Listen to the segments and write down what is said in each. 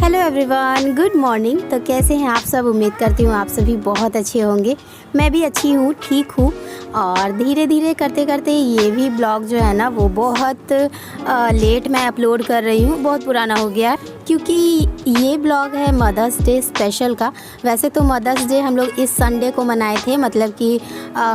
Hello everyone, good morning. तो कैसे हैं आप सब? उम्मीद करती हूँ आप सभी बहुत अच्छे होंगे। मैं भी अच्छी हूँ, ठीक हूँ। और धीरे धीरे करते करते ये भी ब्लॉग जो है ना वो बहुत लेट मैं अपलोड कर रही हूँ, बहुत पुराना हो गया है क्योंकि ये ब्लॉग है मदर्स डे स्पेशल का। वैसे तो मदर्स डे हम लोग इस संडे को मनाए थे, मतलब कि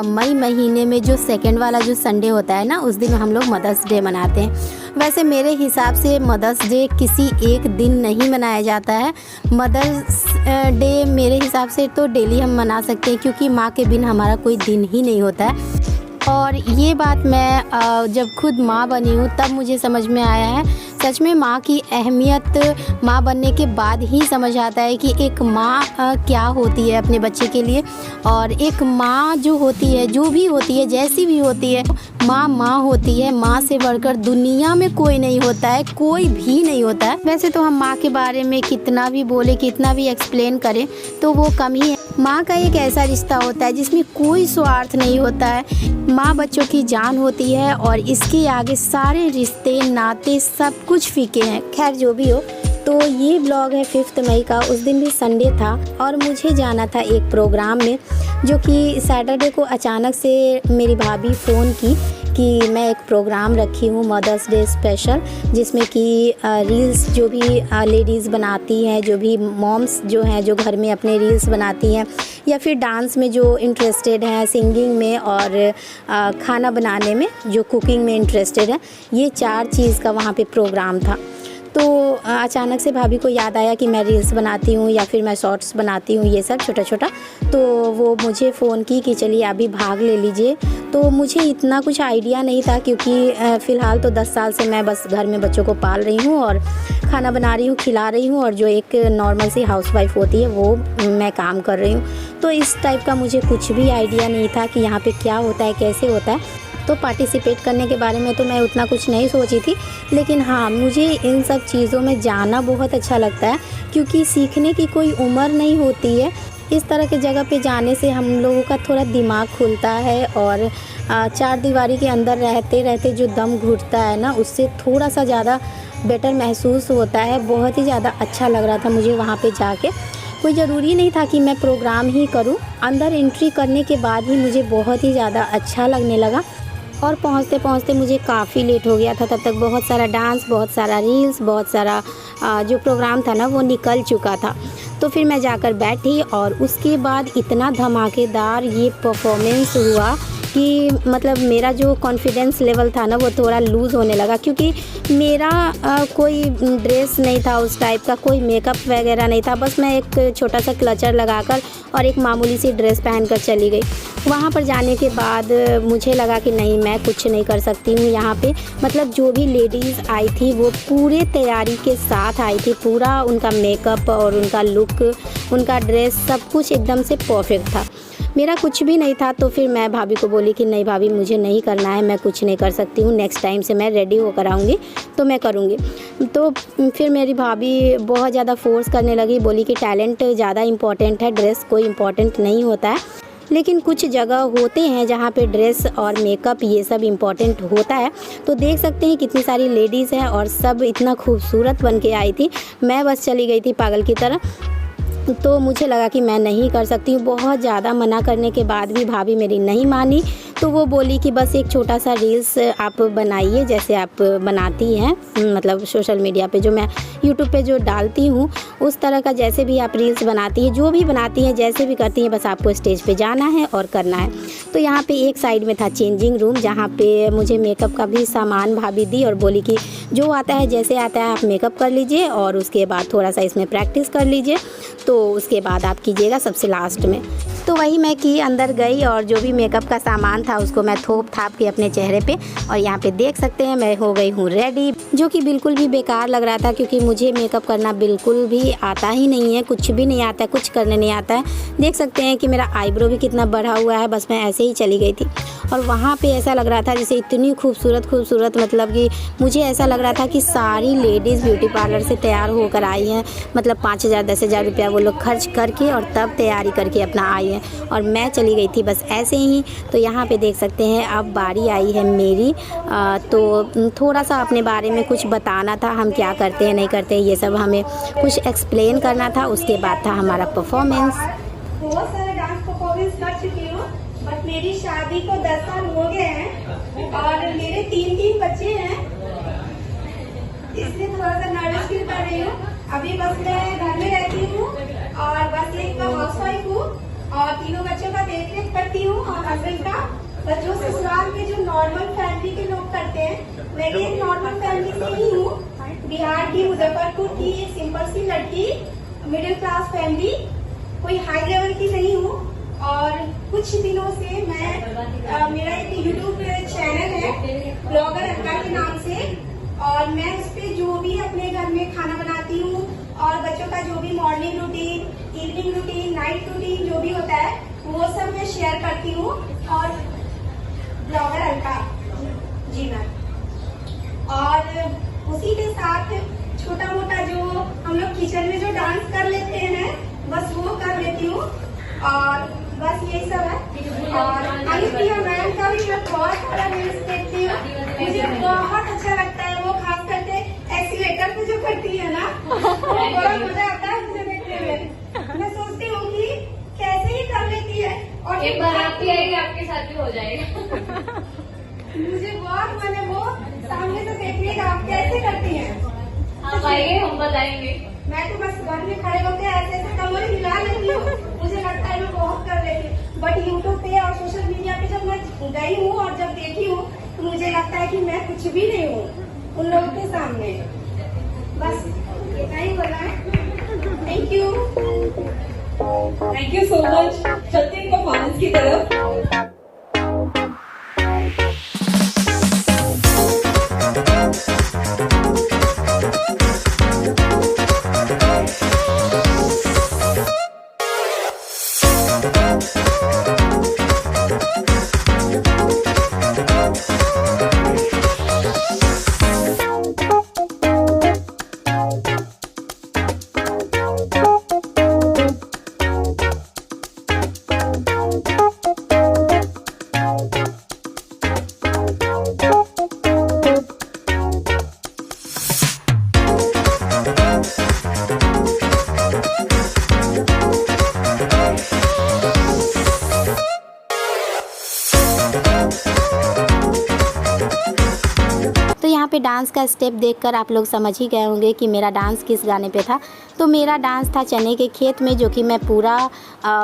मई महीने में जो सेकंड वाला जो संडे होता है ना उस दिन हम लोग मदर्स डे मनाते हैं। वैसे मेरे हिसाब से मदर्स डे किसी एक दिन नहीं मनाया जाता है। मदर्स डे मेरे हिसाब से तो डेली हम मना सकते हैं क्योंकि माँ के बिन हमारा कोई दिन ही नहीं होता है। और ये बात मैं जब खुद माँ बनी हूँ तब मुझे समझ में आया है। सच में माँ की अहमियत माँ बनने के बाद ही समझ आता है कि एक माँ क्या होती है अपने बच्चे के लिए। और एक माँ जो होती है, जो भी होती है, जैसी भी होती है, माँ माँ होती है। माँ से बढ़कर दुनिया में कोई नहीं होता है, कोई भी नहीं होता है। वैसे तो हम माँ के बारे में कितना भी बोले, कितना भी एक्सप्लेन करें तो वो कम ही है। माँ का एक ऐसा रिश्ता होता है जिसमें कोई स्वार्थ नहीं होता है। माँ बच्चों की जान होती है और इसके आगे सारे रिश्ते नाते सब कुछ फीके हैं। खैर जो भी हो, तो ये ब्लॉग है 5 मई का। उस दिन भी संडे था और मुझे जाना था एक प्रोग्राम में, जो कि सैटरडे को अचानक से मेरी भाभी फ़ोन की कि मैं एक प्रोग्राम रखी हूँ मदर्स डे स्पेशल, जिसमें कि रील्स जो भी लेडीज़ बनाती हैं, जो भी मॉम्स जो हैं जो घर में अपने रील्स बनाती हैं, या फिर डांस में जो इंटरेस्टेड हैं, सिंगिंग में और खाना बनाने में जो कुकिंग में इंटरेस्टेड है, ये 4 चीज़ का वहाँ पे प्रोग्राम था। तो अचानक से भाभी को याद आया कि मैं रील्स बनाती हूँ या फिर मैं शॉर्ट्स बनाती हूँ, ये सब छोटा छोटा। तो वो मुझे फ़ोन की कि चलिए अभी भाग ले लीजिए। तो मुझे इतना कुछ आइडिया नहीं था क्योंकि फ़िलहाल तो 10 साल से मैं बस घर में बच्चों को पाल रही हूँ और खाना बना रही हूँ, खिला रही हूँ, और जो एक नॉर्मल सी हाउसवाइफ होती है वो मैं काम कर रही हूँ। तो इस टाइप का मुझे कुछ भी आइडिया नहीं था कि यहाँ पर क्या होता है, कैसे होता है। तो पार्टिसिपेट करने के बारे में तो मैं उतना कुछ नहीं सोची थी, लेकिन हाँ, मुझे इन सब चीज़ों में जाना बहुत अच्छा लगता है क्योंकि सीखने की कोई उम्र नहीं होती है। इस तरह के जगह पे जाने से हम लोगों का थोड़ा दिमाग खुलता है और 4 दीवारी के अंदर रहते रहते जो दम घुटता है ना, उससे थोड़ा सा ज़्यादा बेटर महसूस होता है। बहुत ही ज़्यादा अच्छा लग रहा था मुझे वहाँ पे जाके। कोई ज़रूरी नहीं था कि मैं प्रोग्राम ही करूँ। अंदर एंट्री करने के बाद ही मुझे बहुत ही ज़्यादा अच्छा लगने लगा और पहुँचते पहुँचते मुझे काफ़ी लेट हो गया था। तब तक बहुत सारा डांस, बहुत सारा रील्स, बहुत सारा जो प्रोग्राम था ना वो निकल चुका था। तो फिर मैं जाकर बैठी और उसके बाद इतना धमाकेदार ये परफॉर्मेंस हुआ कि मतलब मेरा जो कॉन्फिडेंस लेवल था ना वो थोड़ा लूज़ होने लगा क्योंकि मेरा कोई ड्रेस नहीं था उस टाइप का, कोई मेकअप वगैरह नहीं था। बस मैं एक छोटा सा क्लचर लगाकर और एक मामूली सी ड्रेस पहनकर चली गई। वहाँ पर जाने के बाद मुझे लगा कि नहीं, मैं कुछ नहीं कर सकती हूँ यहाँ पे। मतलब जो भी लेडीज़ आई थी वो पूरे तैयारी के साथ आई थी, पूरा उनका मेकअप और उनका लुक, उनका ड्रेस, सब कुछ एकदम से परफेक्ट था। मेरा कुछ भी नहीं था। तो फिर मैं भाभी को बोली कि नहीं भाभी, मुझे नहीं करना है, मैं कुछ नहीं कर सकती हूँ, नेक्स्ट टाइम से मैं रेडी होकर आऊँगी तो मैं करूँगी। तो फिर मेरी भाभी बहुत ज़्यादा फोर्स करने लगी, बोली कि टैलेंट ज़्यादा इम्पॉर्टेंट है, ड्रेस कोई इम्पॉर्टेंट नहीं होता है। लेकिन कुछ जगह होते हैं जहाँ पे ड्रेस और मेकअप ये सब इम्पॉर्टेंट होता है। तो देख सकते हैं कितनी सारी लेडीज़ हैं और सब इतना खूबसूरत बन के आई थी। मैं बस चली गई थी पागल की तरह। तो मुझे लगा कि मैं नहीं कर सकती हूँ। बहुत ज़्यादा मना करने के बाद भी भाभी मेरी नहीं मानी। तो वो बोली कि बस एक छोटा सा रील्स आप बनाइए जैसे आप बनाती हैं, मतलब सोशल मीडिया पे जो मैं यूट्यूब पे जो डालती हूँ उस तरह का, जैसे भी आप रील्स बनाती हैं, जो भी बनाती हैं, जैसे भी करती हैं, बस आपको स्टेज पे जाना है और करना है। तो यहाँ पे एक साइड में था चेंजिंग रूम, जहाँ पे मुझे मेकअप का भी सामान भाभी दी और बोली कि जो आता है जैसे आता है आप मेकअप कर लीजिए और उसके बाद थोड़ा सा इसमें प्रैक्टिस कर लीजिए, तो उसके बाद आप कीजिएगा सबसे लास्ट में। तो वही मैं की अंदर गई और जो भी मेकअप का सामान था उसको मैं थोप थाप के अपने चेहरे पे, और यहाँ पे देख सकते हैं मैं हो गई हूँ रेडी, जो कि बिल्कुल भी बेकार लग रहा था क्योंकि मुझे मेकअप करना बिल्कुल भी आता ही नहीं है, कुछ भी नहीं आता है, कुछ करने नहीं आता है। देख सकते हैं कि मेरा आईब्रो भी कितना बढ़ा हुआ है, बस मैं ऐसे ही चली गई थी। और वहाँ पे ऐसा लग रहा था जैसे इतनी खूबसूरत, मतलब कि मुझे ऐसा लग रहा था कि सारी लेडीज़ ब्यूटी पार्लर से तैयार होकर आई हैं। मतलब 5,000 10,000 रुपया वो लोग खर्च करके और तब तैयारी करके अपना आई हैं, और मैं चली गई थी बस ऐसे ही। तो यहाँ पे देख सकते हैं अब बारी आई है मेरी। तो थोड़ा सा अपने बारे में कुछ बताना था, हम क्या करते हैं नहीं करते हैं ये सब हमें कुछ एक्सप्लेन करना था। उसके बाद था हमारा परफॉर्मेंस। बहुत सारा डांस परफॉर्मेंस कर चुकी हूँ, बट मेरी शादी को 10 साल हो गए हैं और मेरे 3 बच्चे हैं, इसलिए थोड़ा सा नर्वस फील कर रही हूँ। अभी बस मैं घर में रहती हूँ और बस एक हाउसवाइफ हूँ और 3 बच्चों का देख-रेख करती हूँ और हस्बैंड का। बस जो ससुराल में जो नॉर्मल फैमिली के लोग करते हैं, मैं भी एक नॉर्मल फैमिली से ही हूँ। बिहार की, मुजफ्फरपुर की एक सिंपल सी लड़की, मिडिल क्लास फैमिली, कोई हाई लेवल की नहीं हूँ। और कुछ दिनों से मैं मेरा एक यूट्यूब चैनल है ब्लॉगर अलका के नाम से, और मैं उस पे जो भी अपने घर में खाना बनाती हूँ और बच्चों का जो भी morning routine, evening routine, night routine जो भी होता है वो सब मैं शेयर करती हूँ। और ब्लॉगर अलका जी मैम। और उसी के साथ छोटा मोटा जो हम लोग किचन में जो डांस कर लेते हैं बस वो कर लेती हूँ, और बस यही सब है। और अनुप्रिया मैम का भी मैं बहुत सारा रील्स देखती हूँ, मुझे बहुत अच्छा लगता है। वो खास करके एक्सीलेटर पे जो करती है ना, बड़ा मजा आता है मुझे देखते हुए। मैं सोचती हूँ कि कैसे ही कर लेती है, और एक बार आप भी आएगी आपके साथ भी हो जाएगा। मुझे बहुत मन है वो सामने से देखने का, आप कैसे करती हैं। आप आइए, हम बताएंगे। मैं तो बस घर में खड़े होकर ऐसे ऐसे कमर हिला लेती हूँ, मुझे लगता है मैं बहुत कर लेती हूँ। बट यूट्यूब पे और सोशल मीडिया पे जब मैं गई हूँ और जब देखी हूँ तो मुझे लगता है कि मैं कुछ भी नहीं हूँ उन लोगों के सामने। बस इतना ही बोलना है। Thank you so much. चलते हैं परफॉर्मेंस की तरफ। तो यहाँ पे डांस का स्टेप देखकर आप लोग समझ ही गए होंगे कि मेरा डांस किस गाने पे था। तो मेरा डांस था चने के खेत में, जो कि मैं पूरा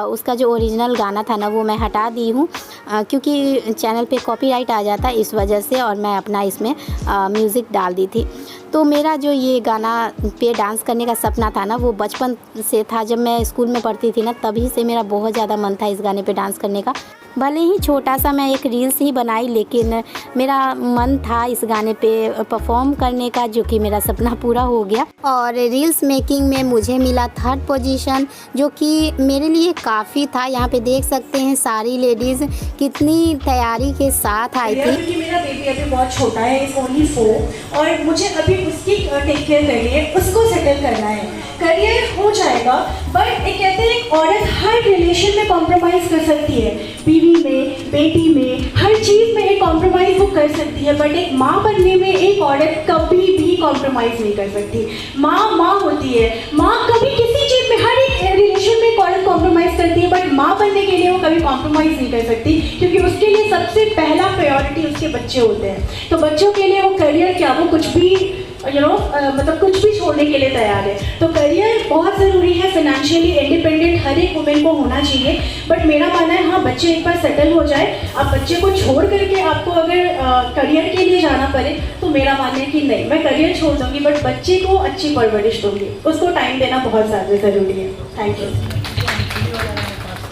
उसका जो ओरिजिनल गाना था ना वो मैं हटा दी हूँ, क्योंकि चैनल पे कॉपीराइट आ जाता इस वजह से, और मैं अपना इसमें म्यूज़िक डाल दी थी। तो मेरा जो ये गाना पे डांस करने का सपना था ना वो बचपन से था। जब मैं स्कूल में पढ़ती थी ना तभी से मेरा बहुत ज़्यादा मन था इस गाने पे डांस करने का। भले ही छोटा सा मैं एक रील्स ही बनाई, लेकिन मेरा मन था इस गाने पे परफॉर्म करने का, जो कि मेरा सपना पूरा हो गया। और रील्स मेकिंग में मुझे मिला 3rd पोजीशन, जो कि मेरे लिए काफ़ी था। यहाँ पे देख सकते हैं सारी लेडीज़ कितनी तैयारी के साथ आई थी। क्योंकि मेरा बेबी अभी बहुत छोटा है, इज ओनली 4, और मुझे अभी उसकी टेक केयर करनी है, उसको सेटल करना है। करियर हो जाएगा, बट एक कहते हैं एक औरत हर रिलेशन में कॉम्प्रोमाइज़ कर सकती है, बीवी में, बेटी में, हर चीज़ में एक कॉम्प्रोमाइज़ वो कर सकती है। बट एक माँ बनने में एक औरत कभी भी कॉम्प्रोमाइज़ नहीं कर सकती। माँ होती है, माँ कभी किसी चीज़ में, हर एक रिलेशन में एक औरत कॉम्प्रोमाइज़ करती है, बट माँ बनने के लिए वो कभी कॉम्प्रोमाइज़ नहीं कर सकती, क्योंकि उसके लिए सबसे पहला प्रायोरिटी उसके बच्चे होते हैं। तो बच्चों के लिए वो करियर क्या, वो कुछ भी मतलब कुछ भी छोड़ने के लिए तैयार है। तो करियर बहुत ज़रूरी है, फाइनेंशियली इंडिपेंडेंट हर एक वुमेन को होना चाहिए। बट मेरा मानना है हाँ, बच्चे एक बार सेटल हो जाए, आप बच्चे को छोड़ करके आपको अगर करियर के लिए जाना पड़े तो मेरा मानना है कि नहीं, मैं करियर छोड़ दूँगी बट बच्चे को अच्छी परवरिश दूँगी, उसको टाइम देना बहुत ज़्यादा ज़रूरी है। Thank you.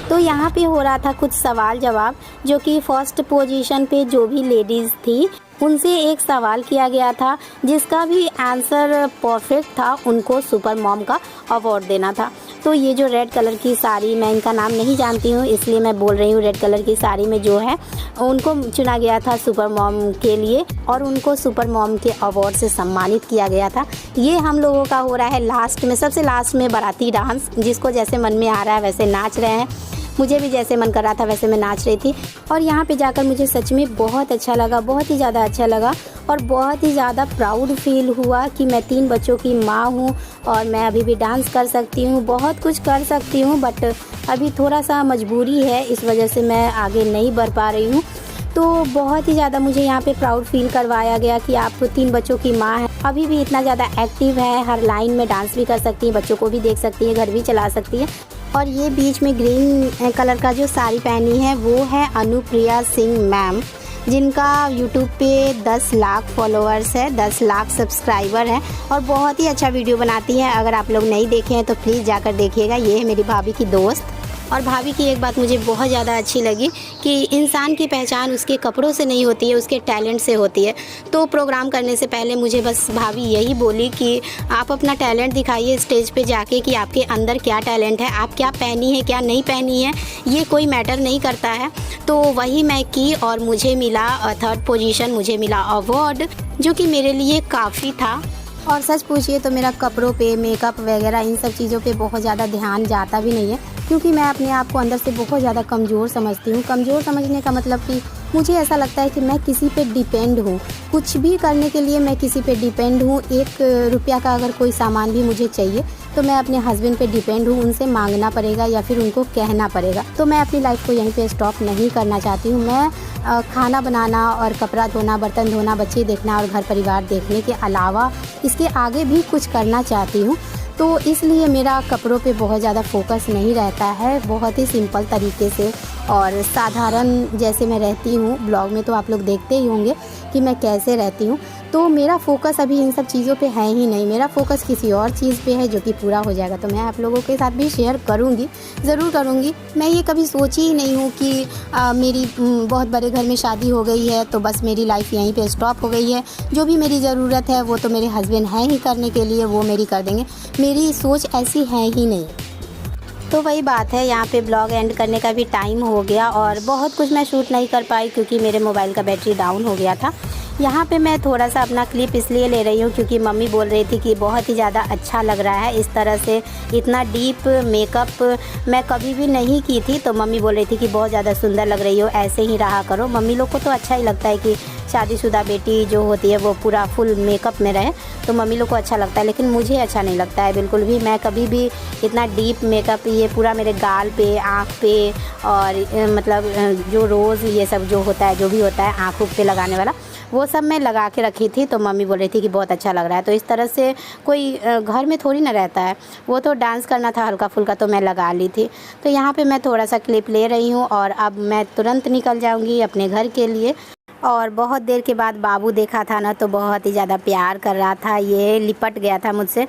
तो यहाँ पे हो रहा था कुछ सवाल जवाब, जो कि 1st पोजीशन पे जो भी लेडीज़ थी उनसे एक सवाल किया गया था, जिसका भी आंसर परफेक्ट था उनको सुपर मॉम का अवार्ड देना था। तो ये जो रेड कलर की साड़ी, मैं इनका नाम नहीं जानती हूँ इसलिए मैं बोल रही हूँ, रेड कलर की साड़ी में जो है उनको चुना गया था सुपर मॉम के लिए, और उनको सुपर मॉम के अवार्ड से सम्मानित किया गया था। ये हम लोगों का हो रहा है लास्ट में, सबसे लास्ट में बाराती डांस, जिसको जैसे मन में आ रहा है वैसे नाच रहे हैं। मुझे भी जैसे मन कर रहा था वैसे मैं नाच रही थी। और यहाँ पे जाकर मुझे सच में बहुत अच्छा लगा, बहुत ही ज़्यादा अच्छा लगा और बहुत ही ज़्यादा प्राउड फील हुआ कि मैं 3 बच्चों की माँ हूँ और मैं अभी भी डांस कर सकती हूँ, बहुत कुछ कर सकती हूँ। बट अभी थोड़ा सा मजबूरी है, इस वजह से मैं आगे नहीं बढ़ पा रही हूँ। तो बहुत ही ज़्यादा मुझे यहाँ पे प्राउड फील करवाया गया कि आप 3 बच्चों की माँ हैं, अभी भी इतना ज़्यादा एक्टिव है, हर लाइन में डांस भी कर सकती हैं, बच्चों को भी देख सकती हैं, घर भी चला सकती हैं। और ये बीच में ग्रीन कलर का जो साड़ी पहनी है वो है अनुप्रिया सिंह मैम, जिनका यूट्यूब पे 10 लाख फॉलोअर्स है, 10 लाख सब्सक्राइबर हैं और बहुत ही अच्छा वीडियो बनाती हैं। अगर आप लोग नहीं देखे हैं तो प्लीज़ जाकर देखिएगा। ये है मेरी भाभी की दोस्त। और भाभी की एक बात मुझे बहुत ज़्यादा अच्छी लगी कि इंसान की पहचान उसके कपड़ों से नहीं होती है, उसके टैलेंट से होती है। तो प्रोग्राम करने से पहले मुझे बस भाभी यही बोली कि आप अपना टैलेंट दिखाइए स्टेज पे जाके कि आपके अंदर क्या टैलेंट है, आप क्या पहनी है क्या नहीं पहनी है ये कोई मैटर नहीं करता है। तो वही मैं की और मुझे मिला 3rd पोजीशन, मुझे मिला अवार्ड, जो कि मेरे लिए काफ़ी था। और सच पूछिए तो मेरा कपड़ों पे, मेकअप वगैरह इन सब चीज़ों पे बहुत ज़्यादा ध्यान जाता भी नहीं है, क्योंकि मैं अपने आप को अंदर से बहुत ज़्यादा कमज़ोर समझती हूँ। कमज़ोर समझने का मतलब कि मुझे ऐसा लगता है कि मैं किसी पे डिपेंड हूँ, कुछ भी करने के लिए मैं किसी पे डिपेंड हूँ। 1 रुपया का अगर कोई सामान भी मुझे चाहिए तो मैं अपने हस्बैंड पे डिपेंड हूँ, उनसे मांगना पड़ेगा या फिर उनको कहना पड़ेगा। तो मैं अपनी लाइफ को यहीं पे स्टॉप नहीं करना चाहती हूँ। मैं खाना बनाना और कपड़ा धोना, बर्तन धोना, बच्चे देखना और घर परिवार देखने के अलावा इसके आगे भी कुछ करना चाहती हूँ। तो इसलिए मेरा कपड़ों पे बहुत ज़्यादा फोकस नहीं रहता है, बहुत ही सिंपल तरीके से और साधारण जैसे मैं रहती हूँ। ब्लॉग में तो आप लोग देखते ही होंगे कि मैं कैसे रहती हूँ। तो मेरा फ़ोकस अभी इन सब चीज़ों पे है ही नहीं, मेरा फ़ोकस किसी और चीज़ पे है जो कि पूरा हो जाएगा तो मैं आप लोगों के साथ भी शेयर करूँगी, ज़रूर करूँगी। मैं ये कभी सोची ही नहीं हूँ कि मेरी बहुत बड़े घर में शादी हो गई है तो बस मेरी लाइफ यहीं पे स्टॉप हो गई है। जो भी मेरी ज़रूरत है वो तो मेरे हस्बैंड हैं ही करने के लिए, वो मेरी कर देंगे। मेरी सोच ऐसी है ही नहीं। तो वही बात है, यहाँ पे ब्लॉग एंड करने का भी टाइम हो गया और बहुत कुछ मैं शूट नहीं कर पाई क्योंकि मेरे मोबाइल का बैटरी डाउन हो गया था। यहाँ पे मैं थोड़ा सा अपना क्लिप इसलिए ले रही हूँ क्योंकि मम्मी बोल रही थी कि बहुत ही ज़्यादा अच्छा लग रहा है, इस तरह से इतना डीप मेकअप मैं कभी भी नहीं की थी। तो मम्मी बोल रही थी कि बहुत ज़्यादा सुंदर लग रही हो, ऐसे ही रहा करो। मम्मी लोग को तो अच्छा ही लगता है कि शादीशुदा बेटी जो होती है वो पूरा फुल मेकअप में रहे, तो मम्मी लोग को अच्छा लगता है, लेकिन मुझे अच्छा नहीं लगता है बिल्कुल भी। मैं कभी भी इतना डीप मेकअप, ये पूरा मेरे गाल पे, आँख पे और मतलब जो रोज़ ये सब जो होता है, जो भी होता है आँखों पे लगाने वाला, वो सब मैं लगा के रखी थी। तो मम्मी बोल रही थी कि बहुत अच्छा लग रहा है। तो इस तरह से कोई घर में थोड़ी ना रहता है, वो तो डांस करना था हल्का फुल्का तो मैं लगा ली थी। तो यहाँ पे मैं थोड़ा सा क्लिप ले रही हूँ और अब मैं तुरंत निकल जाऊँगी अपने घर के लिए। और बहुत देर के बाद बाबू देखा था ना तो बहुत ही ज़्यादा प्यार कर रहा था, ये लिपट गया था मुझसे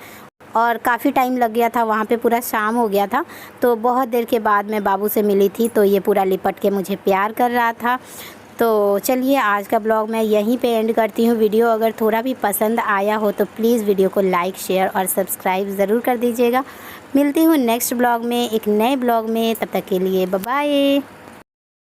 और काफ़ी टाइम लग गया था, वहाँ पे पूरा शाम हो गया था। तो बहुत देर के बाद मैं बाबू से मिली थी तो ये पूरा लिपट के मुझे प्यार कर रहा था। तो चलिए आज का ब्लॉग मैं यहीं पे एंड करती हूँ। वीडियो अगर थोड़ा भी पसंद आया हो तो प्लीज़ वीडियो को लाइक, शेयर और सब्सक्राइब ज़रूर कर दीजिएगा। मिलती हूँ नेक्स्ट ब्लॉग में, एक नए ब्लॉग में, तब तक के लिए बाय बाय।